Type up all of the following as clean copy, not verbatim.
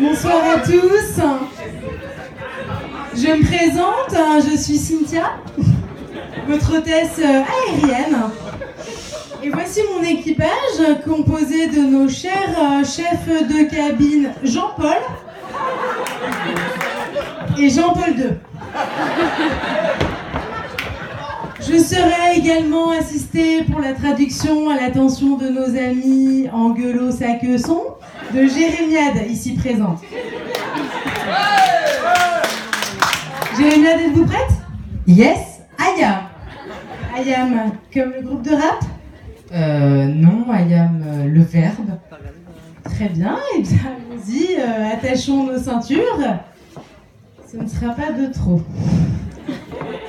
Bonsoir à tous. Je me présente, je suis Cynthia, votre hôtesse aérienne. Et voici mon équipage composé de nos chers chefs de cabine Jean-Paul et Jean-Paul II. Je serai également assistée pour la traduction à l'attention de nos amis anglo-saxons de Jérémiade, ici présente. Jérémiade, êtes-vous prête? Yes, I am. I am, comme le groupe de rap? Non, I am le verbe. Très bien, et bien allons-y, attachons nos ceintures. Ce ne sera pas de trop.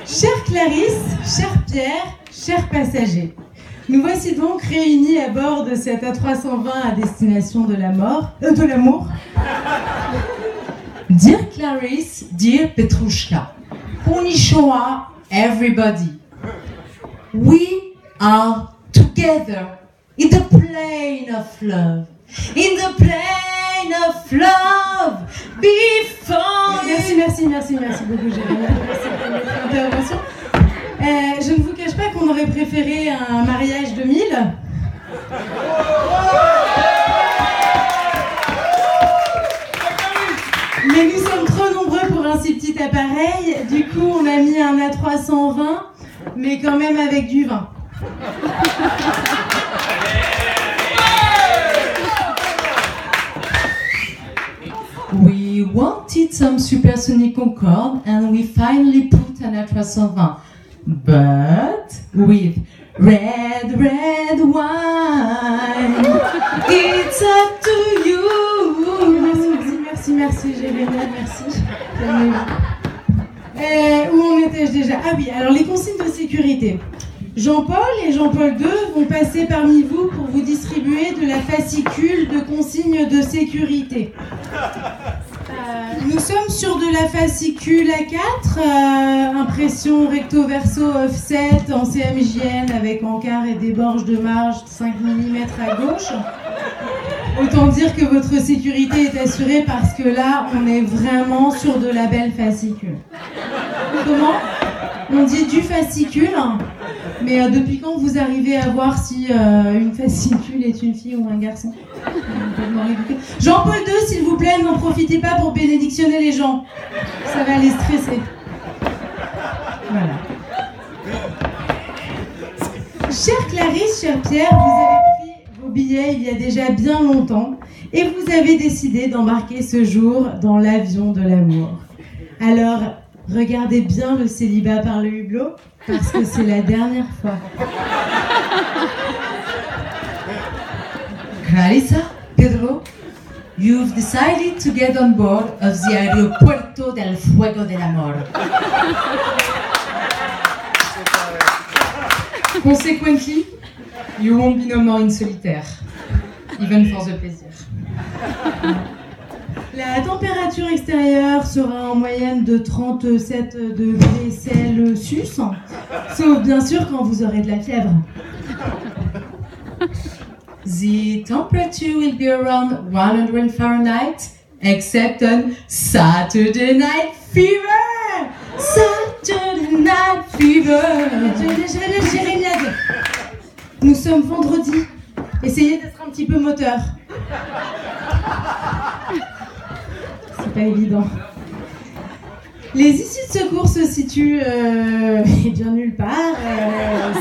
Chère Clarisse, cher Pierre, chers passagers, nous voici donc réunis à bord de cette A320 à destination de l'amour. Dear Clarisse, dear Petrushka, Konnichiwa, everybody. We are together in the plane of love. In the plane of love, before... Merci beaucoup, Jérémy. Merci pour votre intervention. Je ne vous cache pas qu'on aurait préféré un mariage 2000. Mais nous sommes trop nombreux pour un si petit appareil. Du coup, on a mis un A320, mais quand même avec du vin. We wanted some supersonic Concorde and we finally put an A320, but with red wine. It's up to you. Merci, Jérémy, merci. Où en étais-je déjà? Ah oui, alors les consignes de sécurité. Jean-Paul et Jean-Paul II vont passer parmi vous pour vous distribuer de la fascicule de consignes de sécurité. Nous sommes sur de la fascicule A4, impression recto-verso offset en CMJN avec encart et déborge de marge de 5 mm à gauche. Autant dire que votre sécurité est assurée parce que là, on est vraiment sur de la belle fascicule. Comment? On dit du fascicule, mais depuis quand vous arrivez à voir si une fascicule est une fille ou un garçon? Jean-Paul II, s'il vous plaît, n'en profitez pas pour bénédictionner les gens. Ça va les stresser. Voilà. Chère Clarisse, cher Pierre, vous avez pris vos billets il y a déjà bien longtemps et vous avez décidé d'embarquer ce jour dans l'avion de l'amour. Alors, regardez bien le célibat par le hublot, parce que c'est la dernière fois. Clarissa, Pedro, you've decided to get on board of the Aeropuerto del Fuego del Amor. Consequently, you won't be no more in solitaire, even for the plaisir. La température extérieure sera en moyenne de 37 degrés Celsius, sauf bien sûr quand vous aurez de la fièvre. The temperature will be around 100 Fahrenheit, except on Saturday Night Fever! Saturday Night Fever! Jérémiade, nous sommes vendredi. Essayez d'être un petit peu moteur. C'est pas évident. Les issues de secours se situent bien nulle part.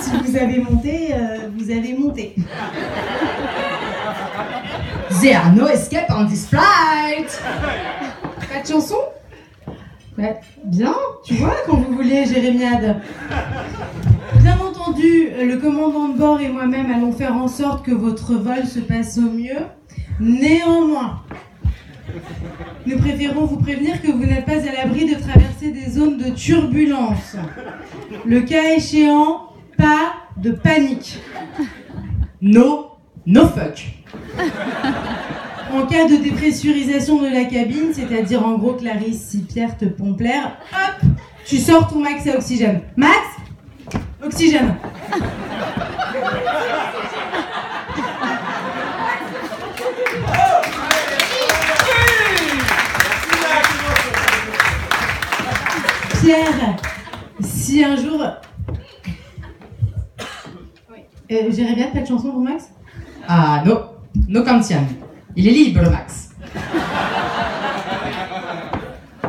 Si vous avez monté, vous avez monté. There are no escape on this flight! Pas de chanson? Ouais, bien, tu vois, quand vous voulez, Jérémiade. Bien entendu, le commandant de bord et moi-même allons faire en sorte que votre vol se passe au mieux. Néanmoins, nous préférons vous prévenir que vous n'êtes pas à l'abri de traverser des zones de turbulence. Le cas échéant, pas de panique. No fuck. En cas de dépressurisation de la cabine, c'est-à-dire en gros Clarisse, si Pierre te pompe l'air, hop, tu sors ton max à oxygène. Max, oxygène. Pierre, si un jour... J'irais bien, pas de chanson pour Max? Ah non, no canción. Il est libre, Max.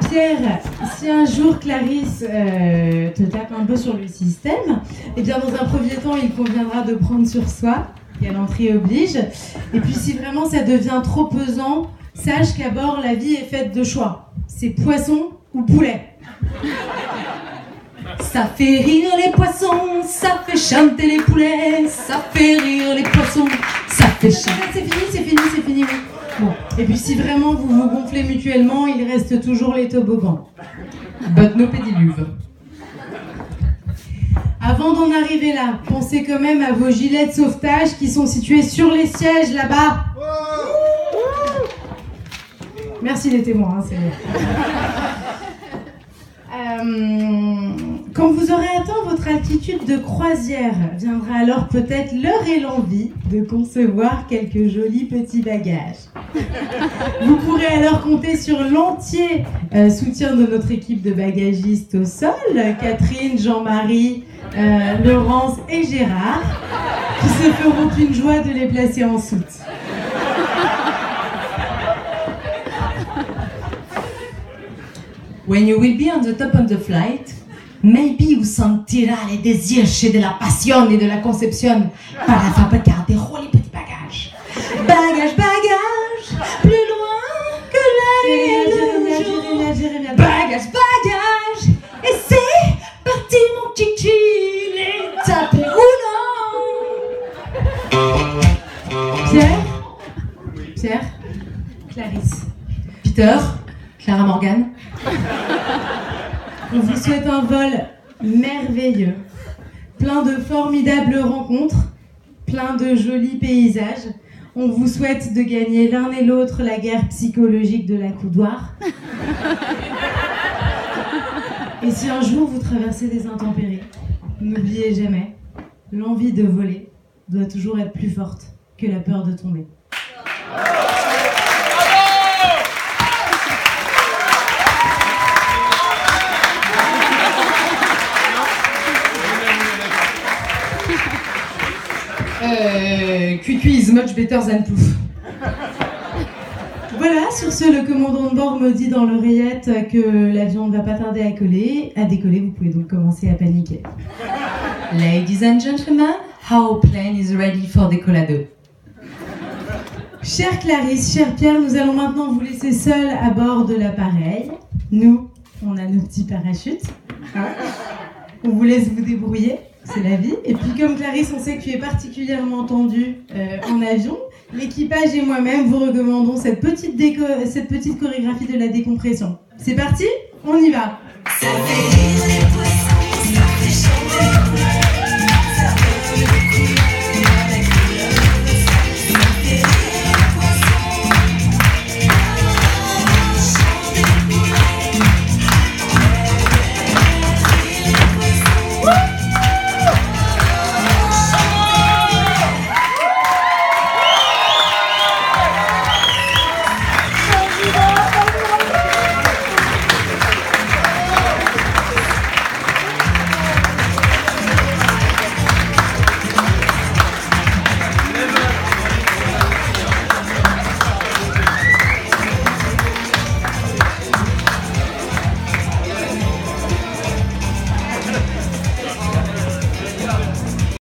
Pierre, si un jour Clarisse te tape un peu sur le système, eh bien dans un premier temps, il conviendra de prendre sur soi, galanterie oblige. Et puis si vraiment ça devient trop pesant, sache qu'à bord, la vie est faite de choix. C'est poisson ou poulet. Ça fait rire les poissons, ça fait chanter les poulets, ça fait rire les poissons, ça fait chanter... C'est fini, oui. Bon. Et puis si vraiment vous vous gonflez mutuellement, il reste toujours les toboggans. But no pédiluve. Avant d'en arriver là, pensez quand même à vos gilets de sauvetage qui sont situés sur les sièges là-bas. Merci les témoins, hein, c'est... Quand vous aurez atteint votre altitude de croisière, viendra alors peut-être l'heure et l'envie de concevoir quelques jolis petits bagages. Vous pourrez alors compter sur l'entier soutien de notre équipe de bagagistes au sol, Catherine, Jean-Marie, Laurence et Gérard, qui se feront une joie de les placer en soute. When you will be on the top of the flight, maybe vous sentirá les désirs chez de la passion et de la conception para fabricar des jolis petits bagages. Bagages, bagages, plus loin que l'air et le jour. Bagages, bagages, et c'est parti mon chichi, les tapis roulants. Pierre, Clarisse, Peter, Clara Morgan. On vous souhaite un vol merveilleux, plein de formidables rencontres, plein de jolis paysages. On vous souhaite de gagner l'un et l'autre la guerre psychologique de la coudoir. Et si un jour vous traversez des intempéries, n'oubliez jamais, l'envie de voler doit toujours être plus forte que la peur de tomber. Cuicui is much better than poof. Voilà, sur ce, le commandant de bord me dit dans l'oreillette que l'avion ne va pas tarder à décoller. Vous pouvez donc commencer à paniquer. Ladies and gentlemen, our plane is ready for décollado. Chère Clarisse, cher Pierre, nous allons maintenant vous laisser seuls à bord de l'appareil. Nous, on a nos petits parachutes. On vous laisse vous débrouiller, c'est la vie. Et puis comme Clarisse, on sait que tu es particulièrement tendue en avion, l'équipage et moi-même vous recommandons cette petite chorégraphie de la décompression. C'est parti, on y va.